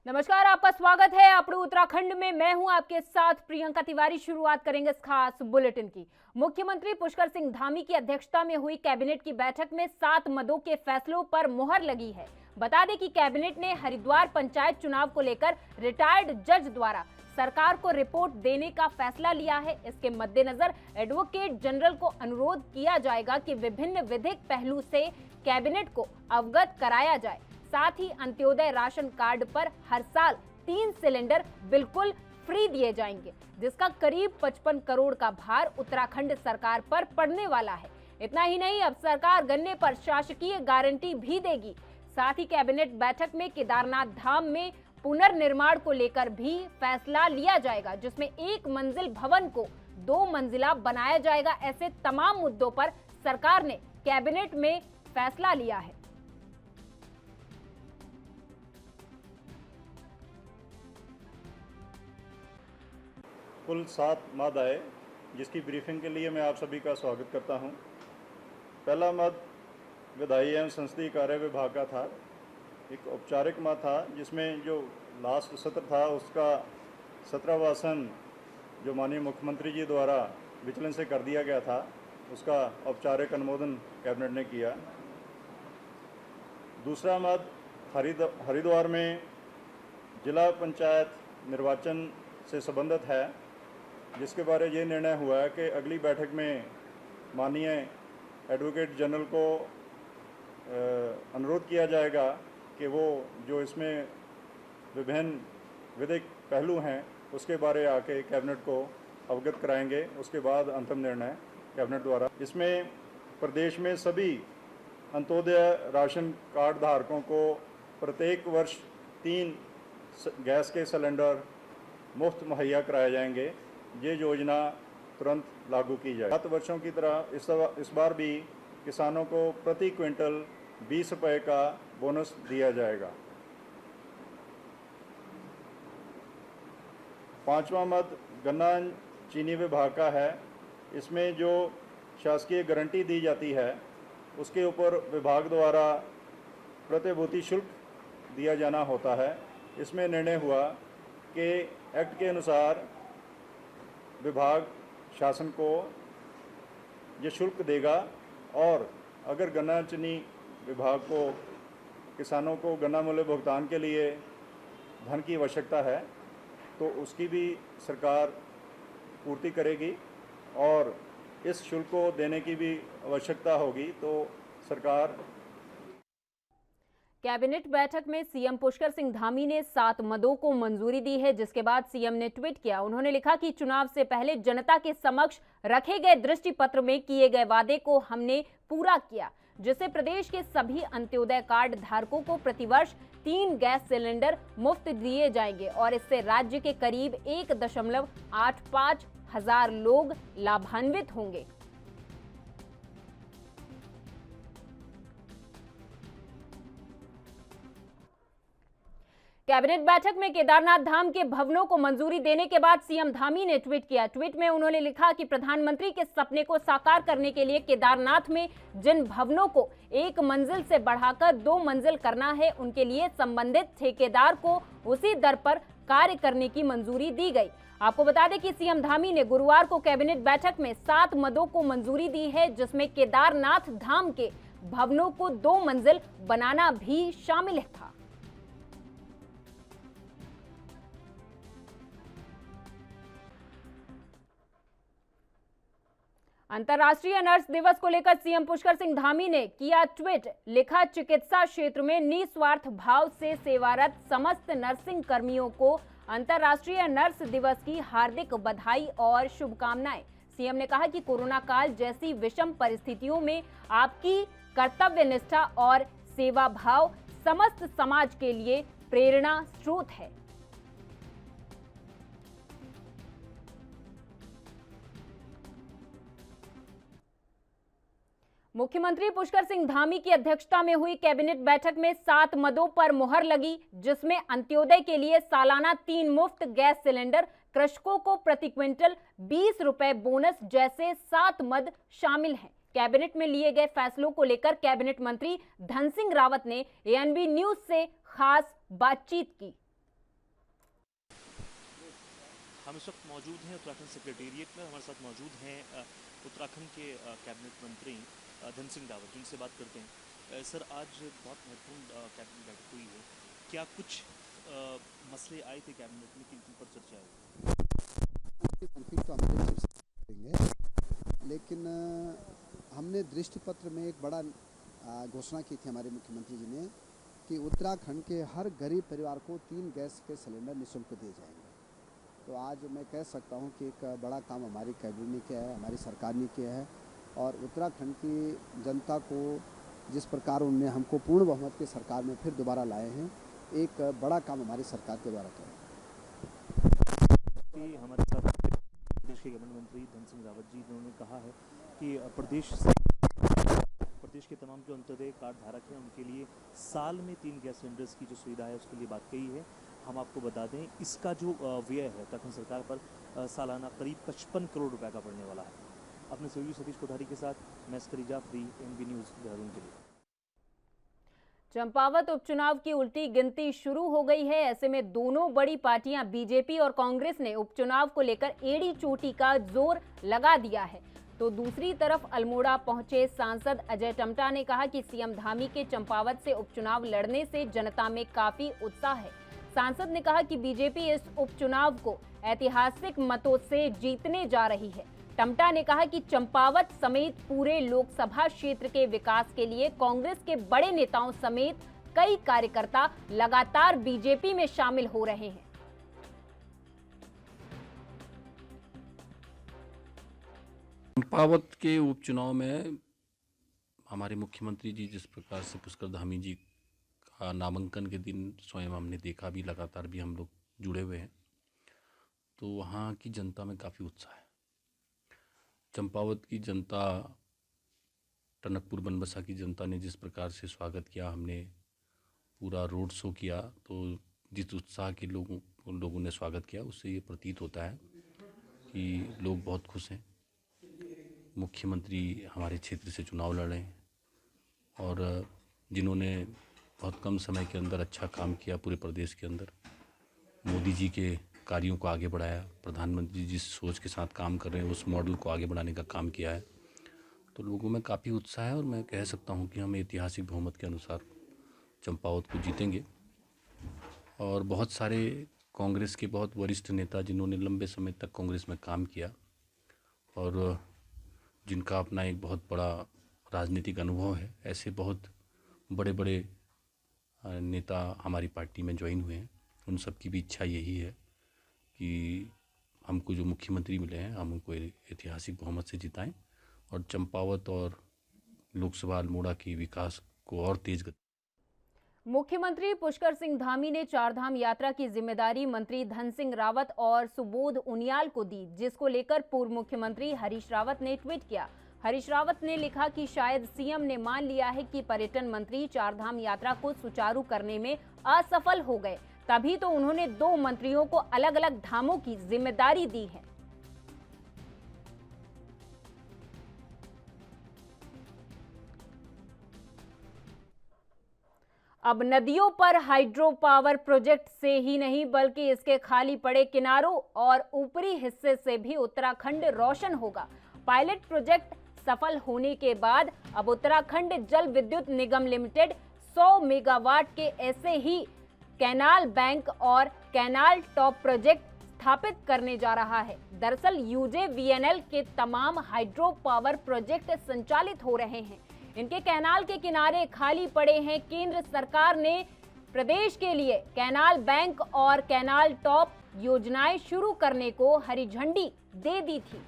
नमस्कार, आपका स्वागत है अपने उत्तराखंड में। मैं हूं आपके साथ प्रियंका तिवारी। शुरुआत करेंगे इस खास बुलेटिन की। मुख्यमंत्री पुष्कर सिंह धामी की अध्यक्षता में हुई कैबिनेट की बैठक में 7 मदों के फैसलों पर मुहर लगी है। बता दें कि कैबिनेट ने हरिद्वार पंचायत चुनाव को लेकर रिटायर्ड जज द्वारा सरकार को रिपोर्ट देने का फैसला लिया है। इसके मद्देनजर एडवोकेट जनरल को अनुरोध किया जाएगा कि विभिन्न विधिक पहलू से कैबिनेट को अवगत कराया जाए। साथ ही अंत्योदय राशन कार्ड पर हर साल 3 सिलेंडर बिल्कुल फ्री दिए जाएंगे, जिसका करीब 55 करोड़ का भार उत्तराखंड सरकार पर पड़ने वाला है। इतना ही नहीं, अब सरकार गन्ने पर शासकीय गारंटी भी देगी। साथ ही कैबिनेट बैठक में केदारनाथ धाम में पुनर्निर्माण को लेकर भी फैसला लिया जाएगा, जिसमें 1 मंजिल भवन को 2 मंजिला बनाया जाएगा। ऐसे तमाम मुद्दों पर सरकार ने कैबिनेट में फैसला लिया है। कुल 7 मद आए, जिसकी ब्रीफिंग के लिए मैं आप सभी का स्वागत करता हूं। पहला मद विधायी एवं संसदीय कार्य विभाग का था। एक औपचारिक मद था, जिसमें जो लास्ट सत्र था उसका 17वां आसन जो माननीय मुख्यमंत्री जी द्वारा विचलन से कर दिया गया था, उसका औपचारिक अनुमोदन कैबिनेट ने किया। दूसरा मद हरिद्वार में जिला पंचायत निर्वाचन से संबंधित है, जिसके बारे ये निर्णय हुआ है कि अगली बैठक में माननीय एडवोकेट जनरल को अनुरोध किया जाएगा कि वो जो इसमें विभिन्न विधिक पहलू हैं उसके बारे आके कैबिनेट को अवगत कराएंगे। उसके बाद अंतिम निर्णय कैबिनेट द्वारा। इसमें प्रदेश में सभी अंत्योदय राशन कार्ड धारकों को प्रत्येक वर्ष 3 गैस के सिलेंडर मुफ्त मुहैया कराए जाएंगे। ये योजना तुरंत लागू की जाए। 7 वर्षों की तरह इस बार भी किसानों को प्रति क्विंटल 20 रुपये का बोनस दिया जाएगा। 5वां मद गन्ना चीनी विभाग का है। इसमें जो शासकीय गारंटी दी जाती है उसके ऊपर विभाग द्वारा प्रतिभूति शुल्क दिया जाना होता है। इसमें निर्णय हुआ कि एक्ट के अनुसार विभाग शासन को ये शुल्क देगा, और अगर गन्ना चीनी विभाग को किसानों को गन्ना मूल्य भुगतान के लिए धन की आवश्यकता है तो उसकी भी सरकार पूर्ति करेगी, और इस शुल्क को देने की भी आवश्यकता होगी तो सरकार। कैबिनेट बैठक में सीएम पुष्कर सिंह धामी ने 7 मदों को मंजूरी दी है, जिसके बाद सीएम ने ट्वीट किया। उन्होंने लिखा कि चुनाव से पहले जनता के समक्ष रखे गए दृष्टि पत्र में किए गए वादे को हमने पूरा किया, जिससे प्रदेश के सभी अंत्योदय कार्ड धारकों को प्रतिवर्ष 3 गैस सिलेंडर मुफ्त दिए जाएंगे, और इससे राज्य के करीब 1.85 हजार लोग लाभान्वित होंगे। कैबिनेट बैठक में केदारनाथ धाम के भवनों को मंजूरी देने के बाद सीएम धामी ने ट्वीट किया। ट्वीट में उन्होंने लिखा कि प्रधानमंत्री के सपने को साकार करने के लिए केदारनाथ में जिन भवनों को 1 मंजिल से बढ़ाकर 2 मंजिल करना है, उनके लिए संबंधित ठेकेदार को उसी दर पर कार्य करने की मंजूरी दी गई। आपको बता दें कि सीएम धामी ने गुरुवार को कैबिनेट बैठक में 7 मदों को मंजूरी दी है, जिसमें केदारनाथ धाम के भवनों को 2 मंजिल बनाना भी शामिल था। अंतर्राष्ट्रीय नर्स दिवस को लेकर सीएम पुष्कर सिंह धामी ने किया ट्वीट। लिखा, चिकित्सा क्षेत्र में निस्वार्थ भाव से सेवारत समस्त नर्सिंग कर्मियों को अंतर्राष्ट्रीय नर्स दिवस की हार्दिक बधाई और शुभकामनाएं। सीएम ने कहा कि कोरोना काल जैसी विषम परिस्थितियों में आपकी कर्तव्य निष्ठा और सेवा भाव समस्त समाज के लिए प्रेरणा स्रोत है। मुख्यमंत्री पुष्कर सिंह धामी की अध्यक्षता में हुई कैबिनेट बैठक में 7 मदों पर मुहर लगी, जिसमें अंत्योदय के लिए सालाना 3 मुफ्त गैस सिलेंडर, कृषकों को प्रति क्विंटल 20 रुपए बोनस जैसे 7 मद शामिल हैं। कैबिनेट में लिए गए फैसलों को लेकर कैबिनेट मंत्री धन सिंह रावत ने एएनबी न्यूज से खास बातचीत की। हम इस वक्त मौजूद हैं उत्तराखंड सेक्रेटेरिएट में। हमारे साथ मौजूद हैं उत्तराखंड के कैबिनेट मंत्री धन सिंह रावत, जिनसे बात करते हैं। सर, आज बहुत महत्वपूर्ण कैबिनेट बैठक हुई है। क्या कुछ मसले आए थे कैबिनेट में, किन पर चर्चा हुई? संक्षिप्त तो हम चर्चा करेंगे, लेकिन हमने दृष्टि पत्र में एक बड़ा घोषणा की थी हमारे मुख्यमंत्री जी ने कि उत्तराखंड के हर गरीब परिवार को 3 गैस के सिलेंडर निःशुल्क दिए जाएंगे। तो आज मैं कह सकता हूं कि एक बड़ा काम हमारी कैबिनेट ने किया है, हमारी सरकार ने किया है, और उत्तराखंड की जनता को जिस प्रकार उन्होंने हमको पूर्ण बहुमत की सरकार में फिर दोबारा लाए हैं, एक बड़ा काम हमारी सरकार के द्वारा किया है। हमारे साथ प्रदेश के कैबिनेट मंत्री धन सिंह रावत जी, उन्होंने कहा है कि प्रदेश के तमाम जो अंत्योदय कार्ड धारक हैं उनके लिए साल में 3 गैस सिलेंडर्स की जो सुविधा है उसके लिए बात कही है। हम आपको बता दें, इसका जो व्यय है उत्तराखंड सरकार पर सालाना करीब 55 करोड़ रुपए का पड़ने वाला है। अपने सहयोगी सतीश कोठारी के साथ मैं अस्कर जाफरी, एनबी न्यूज़, देहरादून के लिए। चंपावत उपचुनाव की उल्टी गिनती शुरू हो गई है। ऐसे में दोनों बड़ी पार्टियां बीजेपी और कांग्रेस ने उपचुनाव को लेकर एड़ी चोटी का जोर लगा दिया है। तो दूसरी तरफ अल्मोड़ा पहुंचे सांसद अजय टम्टा ने कहा कि सीएम धामी के चंपावत से उपचुनाव लड़ने से जनता में काफी उत्साह है। सांसद ने कहा कि बीजेपी इस उपचुनाव को ऐतिहासिक मतों से जीतने जा रही है। टम्टा ने कहा कि चंपावत समेत पूरे लोकसभा क्षेत्र के विकास के लिए कांग्रेस के बड़े नेताओं समेत कई कार्यकर्ता लगातार बीजेपी में शामिल हो रहे हैं। चंपावत के उपचुनाव में हमारे मुख्यमंत्री जी जिस प्रकार से पुष्कर धामी जी का नामांकन के दिन स्वयं हमने देखा भी, लगातार भी हम लोग जुड़े हुए हैं, तो वहाँ की जनता में काफ़ी उत्साह है। चंपावत की जनता, टनकपुर बनबसा की जनता ने जिस प्रकार से स्वागत किया, हमने पूरा रोड शो किया, तो जिस उत्साह के लोगों ने स्वागत किया, उससे ये प्रतीत होता है कि लोग बहुत खुश हैं। मुख्यमंत्री हमारे क्षेत्र से चुनाव लड़ रहे हैं और जिन्होंने बहुत कम समय के अंदर अच्छा काम किया पूरे प्रदेश के अंदर, मोदी जी के कार्यों को आगे बढ़ाया, प्रधानमंत्री जिस सोच के साथ काम कर रहे हैं उस मॉडल को आगे बढ़ाने का काम किया है, तो लोगों में काफ़ी उत्साह है। और मैं कह सकता हूं कि हम ऐतिहासिक बहुमत के अनुसार चंपावत को जीतेंगे। और बहुत सारे कांग्रेस के बहुत वरिष्ठ नेता जिन्होंने लंबे समय तक कांग्रेस में काम किया और जिनका अपना एक बहुत बड़ा राजनीतिक अनुभव है, ऐसे बहुत बड़े बड़े नेता हमारी पार्टी में ज्वाइन हुए हैं। उन सब की भी इच्छा यही है कि हमको जो मुख्यमंत्री मिले हैं हम उनको ऐतिहासिक बहुमत से जिताएं और चंपावत और लोकसभा अल्मोड़ा की विकास को और तेज गति। मुख्यमंत्री पुष्कर सिंह धामी ने चारधाम यात्रा की जिम्मेदारी मंत्री धन सिंह रावत और सुबोध उनियाल को दी, जिसको लेकर पूर्व मुख्यमंत्री हरीश रावत ने ट्वीट किया। हरीश रावत ने लिखा कि शायद सीएम ने मान लिया है कि पर्यटन मंत्री चारधाम यात्रा को सुचारू करने में असफल हो गए, तभी तो उन्होंने 2 मंत्रियों को अलग अलग धामों की जिम्मेदारी दी है। अब नदियों पर हाइड्रो पावर प्रोजेक्ट से ही नहीं बल्कि इसके खाली पड़े किनारों और ऊपरी हिस्से से भी उत्तराखंड रोशन होगा। पायलट प्रोजेक्ट सफल होने के बाद अब उत्तराखंड जल विद्युत निगम लिमिटेड 100 मेगावाट के ऐसे ही कैनाल बैंक और कैनाल टॉप प्रोजेक्ट स्थापित करने जा रहा है। दरअसल यूजेवीएनएल के तमाम हाइड्रो पावर प्रोजेक्ट संचालित हो रहे हैं। इनके कैनाल के किनारे खाली पड़े हैं। केंद्र सरकार ने प्रदेश के लिए कैनाल बैंक और कैनाल टॉप योजनाएं शुरू करने को हरी झंडी दे दी थी।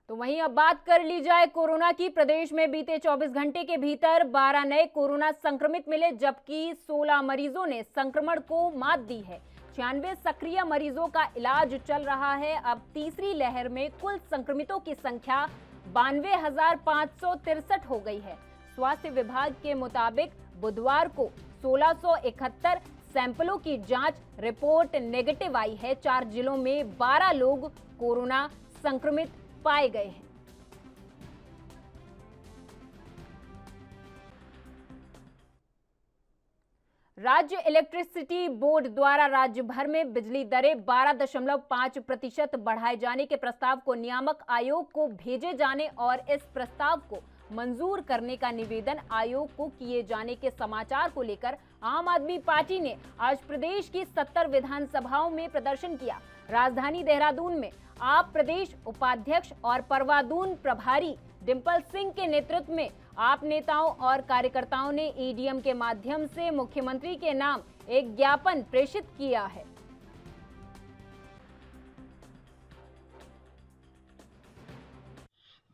तो वहीं अब बात कर ली जाए कोरोना की। प्रदेश में बीते 24 घंटे के भीतर 12 नए कोरोना संक्रमित मिले, जबकि 16 मरीजों ने संक्रमण को मात दी है। 96 सक्रिय मरीजों का इलाज चल रहा है। अब तीसरी लहर में कुल संक्रमितों की संख्या 92,563 हो गई है। स्वास्थ्य विभाग के मुताबिक बुधवार को 1671 सैंपलों की जांच रिपोर्ट नेगेटिव आई है। 4 जिलों में 12 लोग कोरोना संक्रमित पाए गए हैं। राज्य इलेक्ट्रिसिटी बोर्ड द्वारा राज्य भर में बिजली दरें 12.5% बढ़ाए जाने के प्रस्ताव को नियामक आयोग को भेजे जाने और इस प्रस्ताव को मंजूर करने का निवेदन आयोग को किए जाने के समाचार को लेकर आम आदमी पार्टी ने आज प्रदेश की 70 विधानसभाओं में प्रदर्शन किया। राजधानी देहरादून में आप प्रदेश उपाध्यक्ष और परवादून प्रभारी डिम्पल सिंह के नेतृत्व में आप नेताओं और कार्यकर्ताओं ने ईडीएम के माध्यम से मुख्यमंत्री के नाम एक ज्ञापन प्रेषित किया है।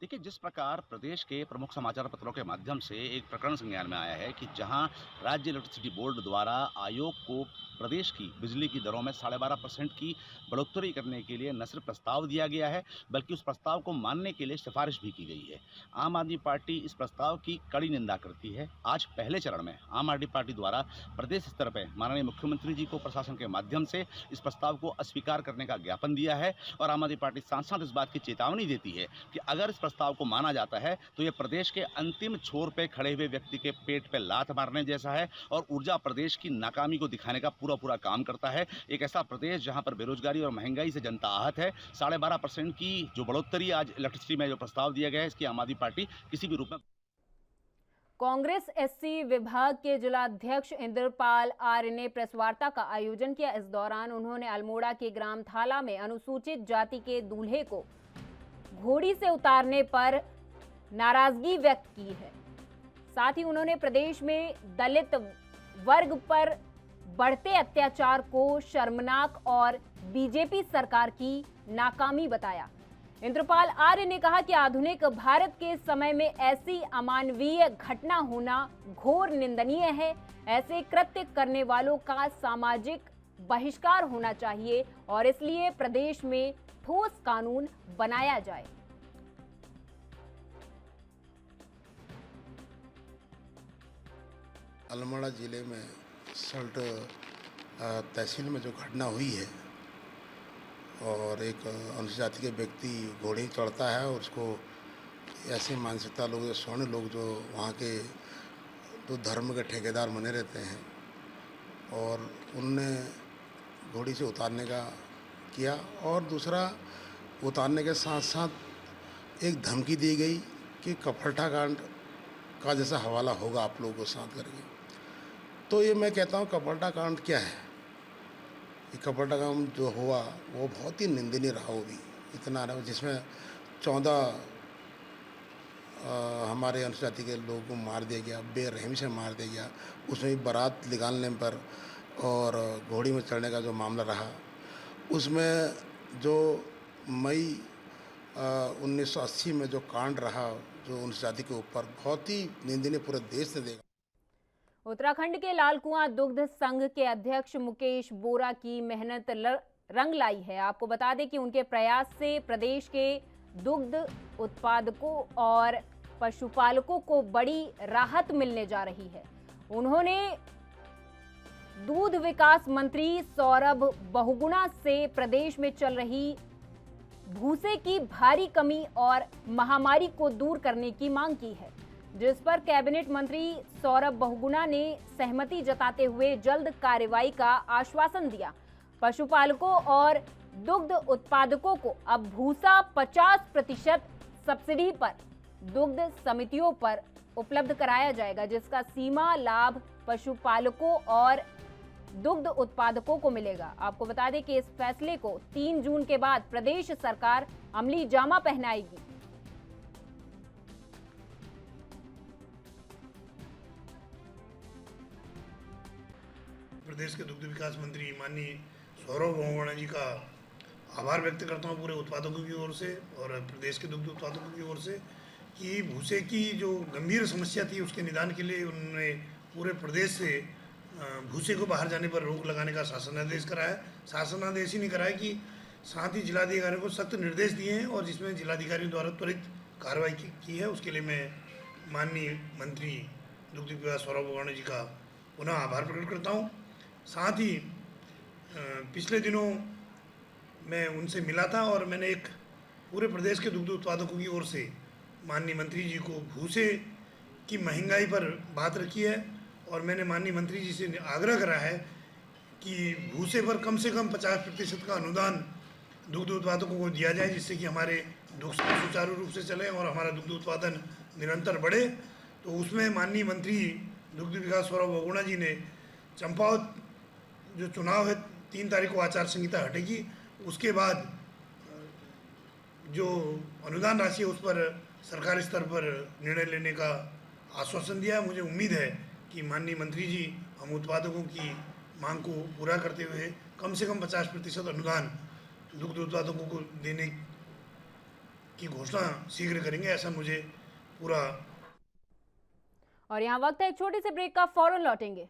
देखिए, जिस प्रकार प्रदेश के प्रमुख समाचार पत्रों के माध्यम से एक प्रकरण संज्ञान में आया है कि जहां राज्य इलेक्ट्रिसिटी बोर्ड द्वारा आयोग को प्रदेश की बिजली की दरों में 12.5% की बढ़ोतरी करने के लिए न सिर्फ प्रस्ताव दिया गया है बल्कि उस प्रस्ताव को मानने के लिए सिफारिश भी की गई है। आम आदमी पार्टी इस प्रस्ताव की कड़ी निंदा करती है। आज पहले चरण में आम आदमी पार्टी द्वारा प्रदेश स्तर पर माननीय मुख्यमंत्री जी को प्रशासन के माध्यम से इस प्रस्ताव को अस्वीकार करने का ज्ञापन दिया है और आम आदमी पार्टी साथ साथ इस बात की चेतावनी देती है कि अगर इस प्रस्ताव को माना जाता है तो ये प्रदेश के अंतिम छोर पे खड़े हुए व्यक्ति के पेट पे लात मारने जैसा है और ऊर्जा प्रदेश की नाकामी को दिखाने का पूरा काम करता है। एक ऐसा प्रदेश जहां पर बेरोजगारी और महंगाई से जनता आहत है। 12.5% की जो बढ़ोतरी आज इलेक्ट्रिसिटी में जो प्रस्ताव दिया गया है, इसकी आम आदमी पार्टी किसी भी रूप में। कांग्रेस एससी विभाग के जिलाध्यक्ष इंद्रपाल आर्य ने प्रेस वार्ता का आयोजन किया। इस दौरान उन्होंने अल्मोड़ा के ग्राम थाला में अनुसूचित जाति के दूल्हे को घोड़ी से उतारने पर नाराजगी व्यक्त की है। साथ ही उन्होंने प्रदेश में दलित वर्ग पर बढ़ते अत्याचार को शर्मनाक और बीजेपी सरकार की नाकामी बताया। इंद्रपाल आर्य ने कहा कि आधुनिक भारत के समय में ऐसी अमानवीय घटना होना घोर निंदनीय है। ऐसे कृत्य करने वालों का सामाजिक बहिष्कार होना चाहिए और इसलिए प्रदेश में ठोस कानून बनाया जाए। अल्मोड़ा जिले में सल्ट तहसील में जो घटना हुई है और एक अनुसूचित जाति के व्यक्ति घोड़े चढ़ता है और उसको ऐसे मानसिकता लोग, स्वर्ण लोग जो वहाँ के तो धर्म के ठेकेदार बने रहते हैं और उनने घोड़ी से उतारने का किया और दूसरा उतारने के साथ साथ एक धमकी दी गई कि कपड़ता कांड का जैसा हवाला होगा आप लोगों को साथ करके। तो ये मैं कहता हूँ कपड़ता कांड क्या है। ये कपड़ता कांड जो हुआ वो बहुत ही निंदनीय रहा, वो भी इतना रहा जिसमें 14 हमारे अनुसूचित जाति के लोगों को मार दिया गया, बेरहमी से मार दिया गया। उसमें भी बारात निकालने पर और घोड़ी में चढ़ने का जो मामला रहा, उसमें जो मई 1980 में जो कांड रहा जो उन जाति के ऊपर, बहुत ही निंदनीय पूरे देश ने देखा। उत्तराखंड के लालकुआं दुग्ध संघ के अध्यक्ष मुकेश बोरा की मेहनत रंग लाई है। आपको बता दें कि उनके प्रयास से प्रदेश के दुग्ध उत्पादकों और पशुपालकों को बड़ी राहत मिलने जा रही है। उन्होंने दूध विकास मंत्री सौरभ बहुगुणा से प्रदेश में चल रही भूसे की भारी कमी और महामारी को दूर करने की मांग की है, जिस पर कैबिनेट मंत्री सौरभ बहुगुणा ने सहमति जताते हुए जल्द कार्रवाई का आश्वासन दिया। पशुपालकों और दुग्ध उत्पादकों को अब भूसा 50% सब्सिडी पर दुग्ध समितियों पर उपलब्ध कराया जाएगा, जिसका सीमा लाभ पशुपालकों और दुग्ध उत्पादकों को मिलेगा। आपको बता दें कि इस फैसले को 3 जून के बाद प्रदेश सरकार अमली जामा पहनाएगी। प्रदेश के दुग्ध विकास मंत्री माननीय सौरभ बहुगुणा जी का आभार व्यक्त करता हूं पूरे उत्पादकों की ओर से और प्रदेश के दुग्ध उत्पादकों की ओर से कि भूसे की जो गंभीर समस्या थी उसके निदान के लिए उन्होंने पूरे प्रदेश से भूसे को बाहर जाने पर रोक लगाने का शासनादेश कराया। शासनादेश ही नहीं कराया कि साथ ही जिलाधिकारियों को सख्त निर्देश दिए हैं और जिसमें जिलाधिकारियों द्वारा त्वरित कार्रवाई की है। उसके लिए मैं माननीय मंत्री दुग्ध विकास सौरभ बहुगुणा जी का पुनः आभार प्रकट करता हूँ। साथ ही पिछले दिनों मैं उनसे मिला था और मैंने एक पूरे प्रदेश के दुग्ध उत्पादकों की ओर से माननीय मंत्री जी को भूसे की महंगाई पर बात रखी है और मैंने माननीय मंत्री जी से आग्रह करा है कि भूसे पर कम से कम 50% का अनुदान दुग्ध उत्पादकों को दिया जाए, जिससे कि हमारे दुग्ध सुचारू रूप से चले और हमारा दुग्ध उत्पादन निरंतर बढ़े। तो उसमें माननीय मंत्री दुग्ध विकास सौरभ बहुगुणा जी ने चंपावत जो चुनाव है 3 तारीख को आचार संहिता हटेगी, उसके बाद जो अनुदान राशि है उस पर सरकारी स्तर पर निर्णय लेने का आश्वासन दिया है। मुझे उम्मीद है कि माननीय मंत्री जी हम उत्पादकों की मांग को पूरा करते हुए कम से कम 50% अनुदान दुग्ध उत्पादकों को देने की घोषणा शीघ्र करेंगे, ऐसा मुझे पूरा। और यहाँ वक्त है एक छोटे से ब्रेक का, फौरन लौटेंगे।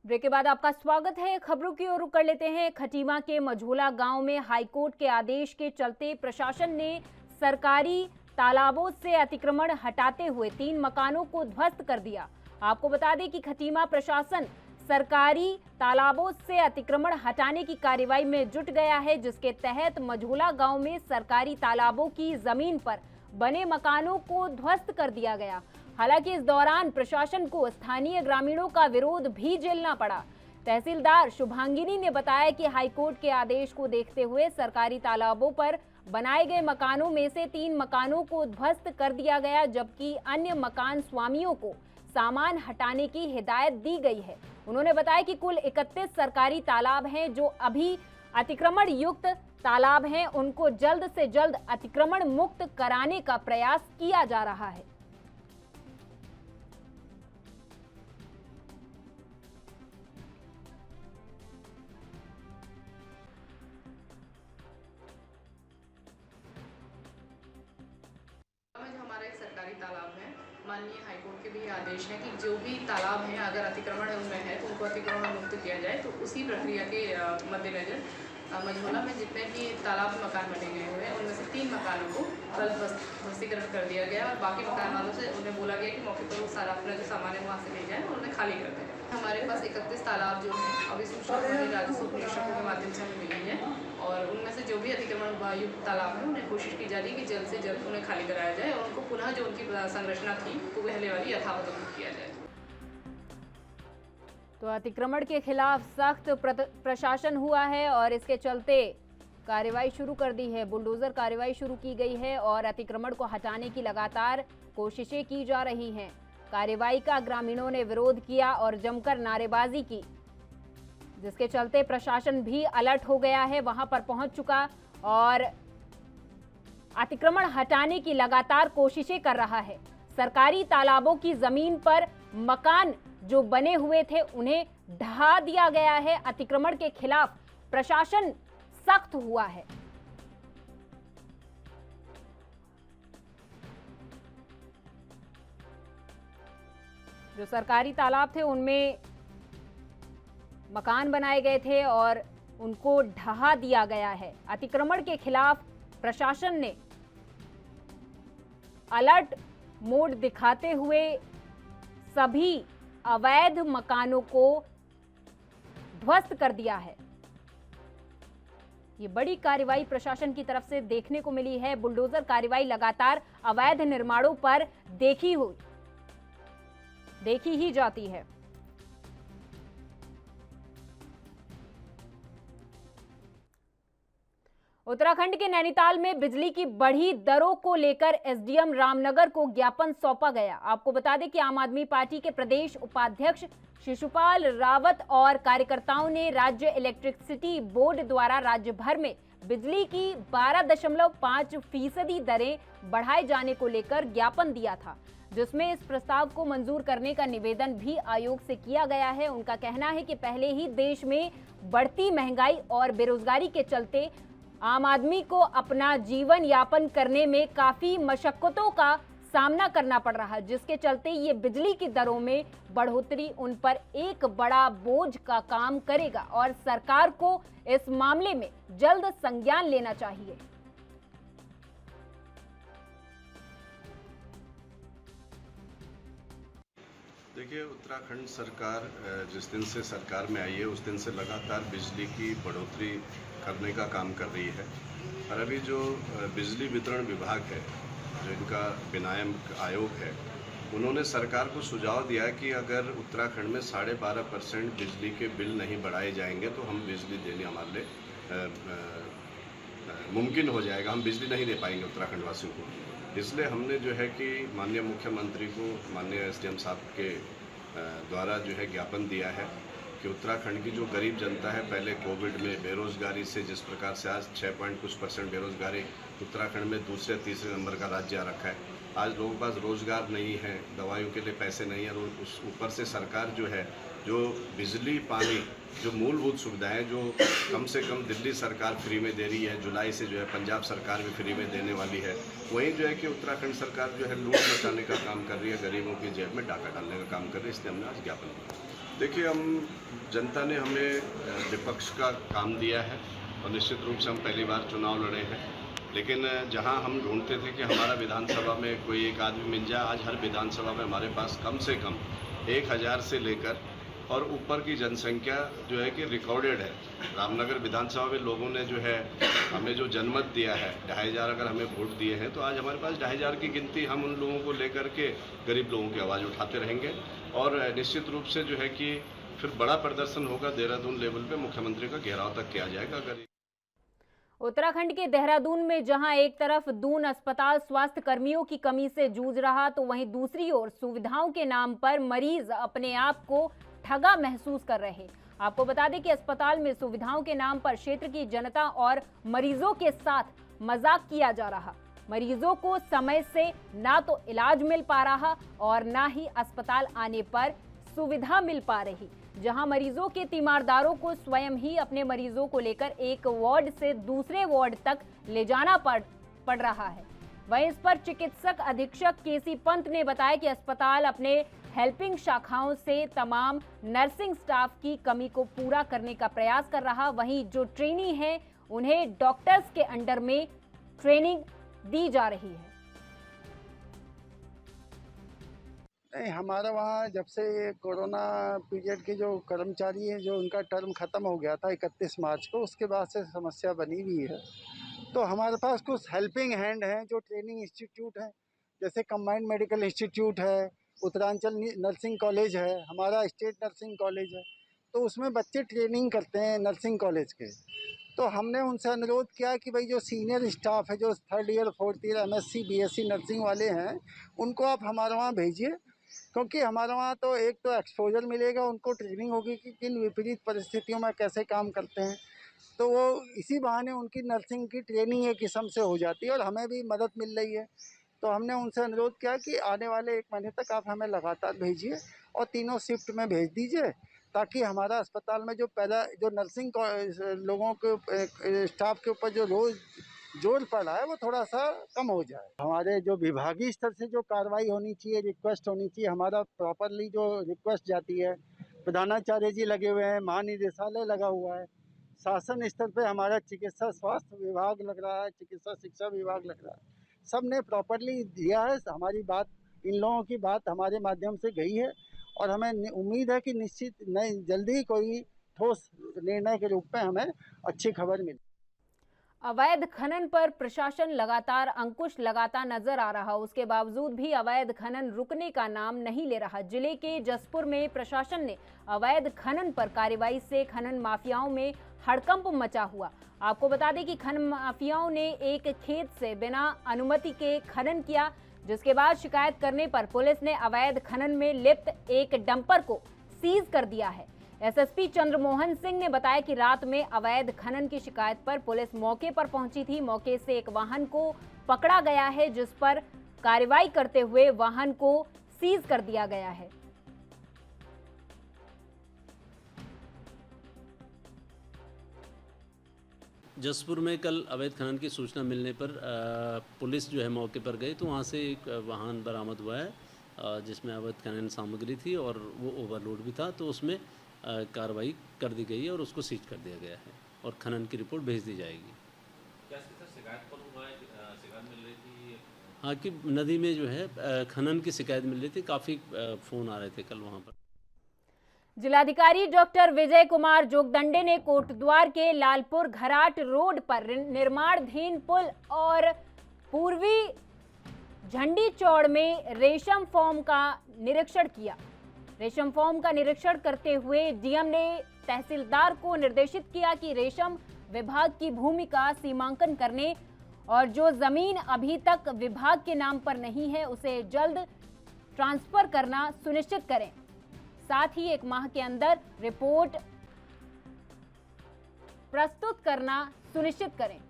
ब्रेक के बाद आपका स्वागत है। खबरों की ओर रुख कर लेते हैं। खटीमा के मझोला गांव में हाईकोर्ट के आदेश के चलते प्रशासन ने सरकारी तालाबों से अतिक्रमण हटाते हुए 3 मकानों को ध्वस्त कर दिया। आपको बता दें कि खटीमा प्रशासन सरकारी तालाबों से अतिक्रमण हटाने की कार्रवाई में जुट गया है, जिसके तहत मझोला गांव में सरकारी तालाबों की जमीन पर बने मकानों को ध्वस्त कर दिया गया। हालांकि इस दौरान प्रशासन को स्थानीय ग्रामीणों का विरोध भी झेलना पड़ा। तहसीलदार शुभांगिनी ने बताया कि हाईकोर्ट के आदेश को देखते हुए सरकारी तालाबों पर बनाए गए मकानों में से 3 मकानों को ध्वस्त कर दिया गया, जबकि अन्य मकान स्वामियों को सामान हटाने की हिदायत दी गई है। उन्होंने बताया कि कुल 31 सरकारी तालाब हैं जो अभी अतिक्रमण युक्त तालाब हैं, उनको जल्द से जल्द अतिक्रमण मुक्त कराने का प्रयास किया जा रहा है। तालाब है, माननीय हाईकोर्ट के भी आदेश है कि जो भी तालाब हैं अगर अतिक्रमण उनमें है तो उनको अतिक्रमण मुक्त किया जाए। तो उसी प्रक्रिया के मद्देनजर मझोला में जितने भी तालाब मकान बने गए हुए हैं उनमें से 3 मकानों को कल ध्वस्तीकरण कर दिया गया और बाकी मकान वालों से उन्हें बोला गया कि मौके पर वो सारा अपना जो सामान है वहाँ से ले जाए और उन्हें खाली कर दें। हमारे पास 31 तालाब जो हैं अभी सूचना राजस्व निरीक्षकों के माध्यम से हमें मिली है और उनमें से जो भी अतिक्रमण युक्त तालाब है उन्हें कोशिश की जा रही है कि जल्द से जल्द उन्हें खाली कराया जाए और उनको पुनः जो उनकी संरचना थी वो पहले वाली यथावत किया जाए। तो अतिक्रमण के खिलाफ सख्त प्रशासन हुआ है और इसके चलते कार्रवाई शुरू कर दी है। बुलडोजर कार्रवाई शुरू की गई है और अतिक्रमण को हटाने की लगातार कोशिशें की जा रही हैं। कार्रवाई का ग्रामीणों ने विरोध किया और जमकर नारेबाजी की, जिसके चलते प्रशासन भी अलर्ट हो गया है, वहां पर पहुंच चुका और अतिक्रमण हटाने की लगातार कोशिशें कर रहा है। सरकारी तालाबों की जमीन पर मकान जो बने हुए थे उन्हें ढहा दिया गया है। अतिक्रमण के खिलाफ प्रशासन सख्त हुआ है। जो सरकारी तालाब थे उनमें मकान बनाए गए थे और उनको ढहा दिया गया है। अतिक्रमण के खिलाफ प्रशासन ने अलर्ट मोड दिखाते हुए सभी अवैध मकानों को ध्वस्त कर दिया है। ये बड़ी कार्रवाई प्रशासन की तरफ से देखने को मिली है। बुलडोजर कार्रवाई लगातार अवैध निर्माणों पर देखी ही जाती है। उत्तराखंड के नैनीताल में बिजली की बढ़ी दरों को लेकर एसडीएम रामनगर को ज्ञापन सौंपा गया। आपको बता दें कि आम आदमी पार्टी के प्रदेश उपाध्यक्ष शिशुपाल रावत और कार्यकर्ताओं ने राज्य इलेक्ट्रिसिटी बोर्ड द्वारा राज्य भर में बिजली की 12.5% दरें बढ़ाए जाने को लेकर ज्ञापन दिया था, जिसमें इस प्रस्ताव को मंजूर करने का निवेदन भी आयोग से किया गया है। उनका कहना है कि पहले ही देश में बढ़ती महंगाई और बेरोजगारी के चलते आम आदमी को अपना जीवन यापन करने में काफी मशक्कतों का सामना करना पड़ रहा है, जिसके चलते ये बिजली की दरों में बढ़ोतरी उन पर एक बड़ा बोझ का काम करेगा और सरकार को इस मामले में जल्द संज्ञान लेना चाहिए। देखिए, उत्तराखंड सरकार जिस दिन से सरकार में आई है उस दिन से लगातार बिजली की बढ़ोतरी करने का काम कर रही है। और अभी जो बिजली वितरण विभाग है, जो इनका विनायक आयोग है, उन्होंने सरकार को सुझाव दिया कि अगर उत्तराखंड में 12.5% बिजली के बिल नहीं बढ़ाए जाएंगे तो हम बिजली देने हमारे लिए मुमकिन हो जाएगा, हम बिजली नहीं दे पाएंगे उत्तराखंड वासियों को। इसलिए हमने जो है कि माननीय मुख्यमंत्री को, माननीय SDM साहब के द्वारा जो है ज्ञापन दिया है कि उत्तराखंड की जो गरीब जनता है, पहले कोविड में बेरोज़गारी से जिस प्रकार से आज 6% बेरोज़गारी उत्तराखंड में दूसरे तीसरे नंबर का राज्य आ रखा है। आज लोगों के पास रोज़गार नहीं है, दवाइयों के लिए पैसे नहीं है, और उस ऊपर से सरकार जो है जो बिजली पानी जो मूलभूत सुविधाएं जो कम से कम दिल्ली सरकार फ्री में दे रही है, जुलाई से जो है पंजाब सरकार भी फ्री में देने वाली है, वहीं जो है कि उत्तराखंड सरकार जो है लूट मचाने का काम कर रही है, गरीबों की जेब में डाका डालने का काम कर रही है। इसलिए हमने आज ज्ञापन दिया। देखिए, हम जनता ने हमें विपक्ष का काम दिया है और निश्चित रूप से हम पहली बार चुनाव लड़े हैं, लेकिन जहां हम ढूंढते थे कि हमारा विधानसभा में कोई एक आदमी मिल जाए, आज हर विधानसभा में हमारे पास कम से कम 1000 से लेकर और ऊपर की जनसंख्या जो है कि रिकॉर्डेड है। रामनगर विधानसभा में लोगों ने जो है हमें जो जनमत दिया है, 2500 अगर हमें वोट दिए हैं, तो आज हमारे पास 2500 की गिनती हम उन लोगों को लेकर के गरीब लोगों की आवाज़ उठाते रहेंगे। और निश्चित रूप से जो है कि फिर बड़ा प्रदर्शन होगा, देहरादून लेवल पे मुख्यमंत्री का घेराव तक किया जाएगा। अगर उत्तराखंड के देहरादून में जहां एक तरफ दून अस्पताल स्वास्थ्य कर्मियों की कमी से जूझ रहा, तो वहीं दूसरी ओर सुविधाओं के नाम पर मरीज अपने आप को ठगा महसूस कर रहे। आपको बता दें कि अस्पताल में सुविधाओं के नाम पर क्षेत्र की जनता और मरीजों के साथ मजाक किया जा रहा। मरीजों को समय से ना तो इलाज मिल पा रहा और ना ही अस्पताल आने पर सुविधा मिल पा रही। जहां मरीजों के तीमारदारों को स्वयं ही अपने मरीजों को लेकर एक वार्ड से दूसरे वार्ड तक ले जाना पड़ रहा है। वहीं इस पर चिकित्सक अधीक्षक KC पंत ने बताया कि अस्पताल अपने हेल्पिंग शाखाओं से तमाम नर्सिंग स्टाफ की कमी को पूरा करने का प्रयास कर रहा। वहीं जो ट्रेनी हैं उन्हें डॉक्टर्स के अंडर में ट्रेनिंग दी जा रही है। नहीं, हमारा वहाँ जब से कोरोना पीरियड के जो कर्मचारी हैं, जो उनका टर्म ख़त्म हो गया था 31 मार्च को, उसके बाद से समस्या बनी हुई है। तो हमारे पास कुछ हेल्पिंग हैंड हैं जो ट्रेनिंग इंस्टीट्यूट हैं, जैसे कंबाइंड मेडिकल इंस्टीट्यूट है, उत्तरांचल नर्सिंग कॉलेज है, हमारा स्टेट नर्सिंग कॉलेज है, तो उसमें बच्चे ट्रेनिंग करते हैं नर्सिंग कॉलेज के। तो हमने उनसे अनुरोध किया कि भाई जो सीनियर स्टाफ है, जो 3rd year 4th year MSc BSc nursing वाले हैं, उनको आप हमारे वहाँ भेजिए, क्योंकि हमारे वहाँ तो एक तो एक्सपोजर मिलेगा, उनको ट्रेनिंग होगी कि किन विपरीत परिस्थितियों में कैसे काम करते हैं। तो वो इसी बहाने उनकी नर्सिंग की ट्रेनिंग एक किस्म से हो जाती है और हमें भी मदद मिल रही है। तो हमने उनसे अनुरोध किया कि आने वाले 1 महीने तक आप हमें लगातार भेजिए और तीनों शिफ्ट में भेज दीजिए, ताकि हमारा अस्पताल में जो पहला जो नर्सिंग लोगों के स्टाफ के ऊपर जो रोज़ जोर पड़ रहा है वो थोड़ा सा कम हो जाए। हमारे जो विभागीय स्तर से जो कार्रवाई होनी चाहिए, रिक्वेस्ट होनी चाहिए, हमारा प्रॉपरली जो रिक्वेस्ट जाती है, प्रधानाचार्य जी लगे हुए हैं, महानिदेशालय लगा हुआ है, शासन स्तर पे हमारा चिकित्सा स्वास्थ्य विभाग लग रहा है, चिकित्सा शिक्षा विभाग लग रहा है, सब ने प्रॉपरली दिया है। हमारी बात, इन लोगों की बात हमारे माध्यम से गई है और हमें उम्मीद है कि निश्चित नहीं जल्दी कोई ठोस निर्णय के रूप में हमें अच्छी खबर मिले। अवैध खनन पर प्रशासन लगातार अंकुश लगाता नजर आ रहा, उसके बावजूद भी अवैध खनन रुकने का नाम नहीं ले रहा। जिले के जसपुर में प्रशासन ने अवैध खनन पर कार्रवाई से खनन माफियाओं में हड़कंप मचा हुआ। आपको बता दें कि खनन माफियाओं ने एक खेत से बिना अनुमति के खनन किया, जिसके बाद शिकायत करने पर पुलिस ने अवैध खनन में लिप्त एक डंपर को सीज कर दिया है। SSP चंद्रमोहन सिंह ने बताया कि रात में अवैध खनन की शिकायत पर पुलिस मौके पर पहुंची थी। मौके से एक वाहन को पकड़ा गया है, जिस पर कार्रवाई करते हुए वाहन को सीज कर दिया गया है। जसपुर में कल अवैध खनन की सूचना मिलने पर पुलिस जो है मौके पर गई, तो वहाँ से एक वाहन बरामद हुआ है जिसमें अवैध खनन सामग्री थी और वो ओवरलोड भी था। तो उसमें कार्रवाई कर दी गई है और उसको सीज कर दिया गया है और खनन की रिपोर्ट भेज दी जाएगी। क्या शिकायत पर हुआ है, शिकायत मिल रही थी? हाँ कि नदी में जो है खनन की शिकायत मिल रही थी, काफ़ी फ़ोन आ रहे थे कल वहाँ पर। जिलाधिकारी डॉक्टर विजय कुमार जोगदंडे ने कोटद्वार के लालपुर घराट रोड पर निर्माणाधीन पुल और पूर्वी झंडी चौड़ में रेशम फार्म का निरीक्षण किया। रेशम फार्म का निरीक्षण करते हुए डीएम ने तहसीलदार को निर्देशित किया कि रेशम विभाग की भूमि का सीमांकन करने और जो जमीन अभी तक विभाग के नाम पर नहीं है उसे जल्द ट्रांसफर करना सुनिश्चित करें। साथ ही 1 माह के अंदर रिपोर्ट प्रस्तुत करना सुनिश्चित करें।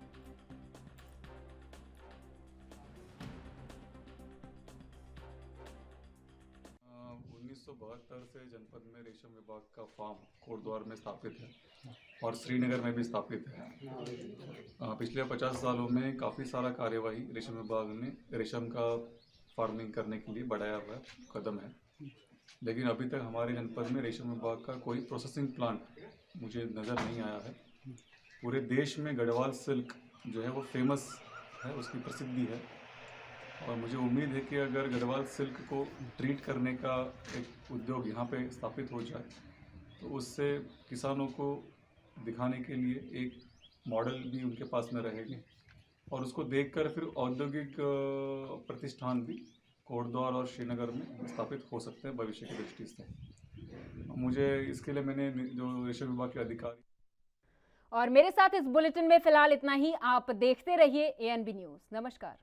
से जनपद में रेशम विभाग का फार्म कोटद्वार में स्थापित है और श्रीनगर में भी स्थापित है। पिछले 50 सालों में काफ़ी सारा कार्यवाही रेशम विभाग ने रेशम का फार्मिंग करने के लिए बढ़ाया हुआ कदम है, लेकिन अभी तक हमारे जनपद में रेशम विभाग का कोई प्रोसेसिंग प्लांट मुझे नज़र नहीं आया है। पूरे देश में गढ़वाल सिल्क जो है वो फेमस है, उसकी प्रसिद्धि है और मुझे उम्मीद है कि अगर गढ़वाल सिल्क को ट्रीट करने का एक उद्योग यहाँ पे स्थापित हो जाए तो उससे किसानों को दिखाने के लिए एक मॉडल भी उनके पास में रहेगी और उसको देखकर फिर औद्योगिक प्रतिष्ठान भी कोटद्वार और श्रीनगर में स्थापित हो सकते हैं भविष्य की दृष्टि से। मुझे इसके लिए मैंने जो रेशम विभाग के अधिकारी और मेरे साथ इस बुलेटिन में फिलहाल इतना ही। आप देखते रहिए ANB न्यूज़। नमस्कार।